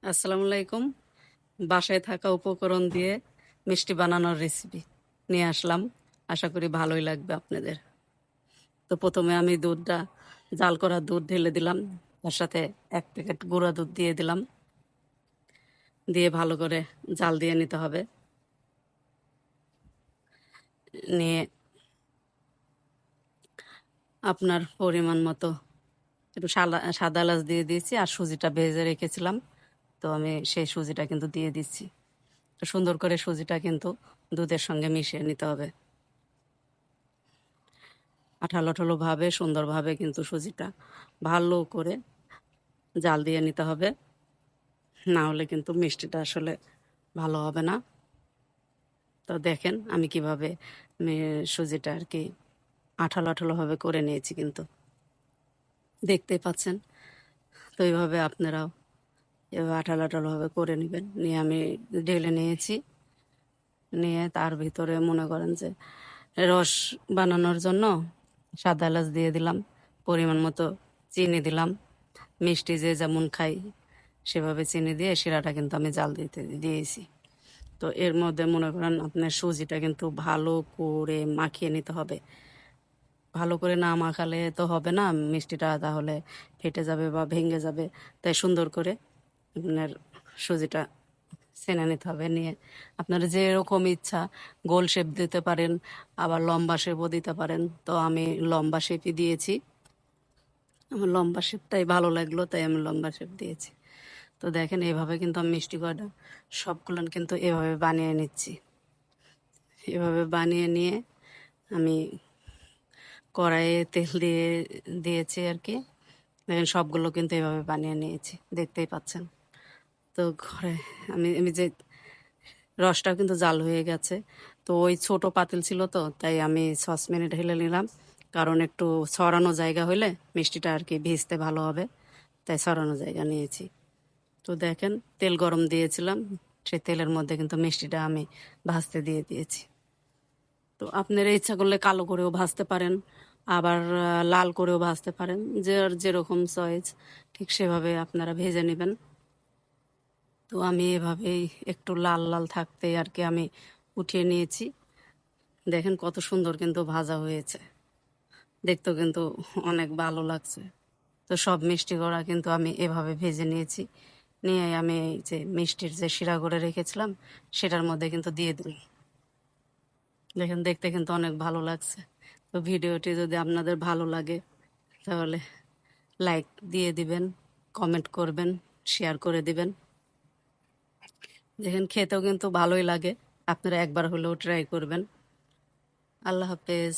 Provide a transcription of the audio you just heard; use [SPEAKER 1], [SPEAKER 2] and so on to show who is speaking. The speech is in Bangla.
[SPEAKER 1] আসসালামু আলাইকুম। বাসায় থাকা উপকরণ দিয়ে মিষ্টি বানানোর রেসিপি নিয়ে আসলাম। আশা করি ভালোই লাগবে আপনাদের। তো প্রথমে আমি দুধটা জাল করা দুধ ঢেলে দিলাম, তার সাথে 1 প্যাকেট গুঁড়া দুধ দিয়ে দিলাম, দিয়ে ভালো করে জাল দিয়ে নিতে হবে। নিয়ে আপনার পরিমাণ মতো একটু সাদা এলাচ দিয়ে দিয়েছি, আর সুজিটা ভেজে রেখেছিলাম, তো আমি সেই সুজিটা কিন্তু দিয়ে দিচ্ছি। তো সুন্দর করে সুজিটা কিন্তু দুধের সঙ্গে মিশিয়ে নিতে হবে। আঠালো আঠালো ভাবে সুন্দরভাবে কিন্তু সুজিটা ভালো করে জাল দিয়ে নিতে হবে, না হলে কিন্তু মিষ্টিটা আসলে ভালো হবে না। তো দেখেন আমি কিভাবে সুজিটা আর কি আঠালো আঠালো ভাবে করে নিয়েছি, কিন্তু দেখতেই পাচ্ছেন। তো এইভাবে আপনারাও এভাবে আঠালো আঠালো ভাবে করে নেবেন। নিয়ে আমি ঢেলে নিয়েছি, নিয়ে তার ভিতরে মনে করেন যে রস বানানোর জন্য সাদা এলাচ দিয়ে দিলাম, পরিমাণ মতো চিনি দিলাম, মিষ্টি যে যেমন খাই সেভাবে চিনি দিয়ে শিরাটা কিন্তু আমি জাল দিয়েছি। তো এর মধ্যে মনে করেন আপনার সুজিটা কিন্তু ভালো করে মাখিয়ে নিতে হবে। ভালো করে না মাখালে তো হবে না, মিষ্টিটা তাহলে ফেটে যাবে বা ভেঙে যাবে। তাই সুন্দর করে আপনার সুজিটা ছেনে নিতে হবে। নিয়ে আপনার যেরকম ইচ্ছা গোল শেপ দিতে পারেন, আবার লম্বা শেপও দিতে পারেন। তো আমি লম্বা শেপই দিয়েছি, আমার লম্বা শেপটাই ভালো লাগলো, তাই আমি লম্বা শেপ দিয়েছি। তো দেখেন এভাবে কিন্তু আমি মিষ্টি কয়টা সবগুলো কিন্তু এভাবে বানিয়ে নিচ্ছি। এভাবে বানিয়ে নিয়ে আমি কড়াইয়ে তেল দিয়েছি আর কি। দেখেন সবগুলো কিন্তু এভাবে বানিয়ে নিয়েছি, দেখতেই পাচ্ছেন। তো ঘরে আমি আমি যে রসটাও কিন্তু জাল হয়ে গেছে। তো ওই ছোট পাতিল ছিল, তো তাই আমি সসপ্যানে ঢেলে নিলাম, কারণ একটু ছড়ানো জায়গা হলে মিষ্টিটা আর কি ভিজতে ভালো হবে, তাই ছড়ানো জায়গা নিয়েছি। তো দেখেন তেল গরম দিয়েছিলাম, সেই তেলের মধ্যে কিন্তু মিষ্টিটা আমি ভাজতে দিয়ে দিয়েছি। তো আপনারা ইচ্ছা করলে কালো করেও ভাজতে পারেন, আবার লাল করেও ভাজতে পারেন, যেরকম চয়েস ঠিক সেভাবে আপনারা ভেজে নেবেন। তো আমি এভাবেই একটু লাল লাল থাকতে আর কি আমি উঠিয়ে নিয়েছি। দেখেন কত সুন্দর কিন্তু ভাজা হয়েছে, দেখতেও কিন্তু অনেক ভালো লাগছে। তো সব মিষ্টি করা কিন্তু আমি এভাবে ভেজে নিয়েছি। নিয়ে আমি এই যে মিষ্টির যে শিরা করে রেখেছিলাম সেটার মধ্যে কিন্তু দিয়ে দিলাম। দেখেন দেখতে কিন্তু অনেক ভালো লাগছে। তো ভিডিওটি যদি আপনাদের ভালো লাগে তাহলে লাইক দিয়ে দিবেন, কমেন্ট করবেন, শেয়ার করে দিবেন। দেখেন খেতেও কিন্তু ভালোই লাগে, আপনারা একবার হলেও ট্রাই করবেন। আল্লাহ হাফেজ।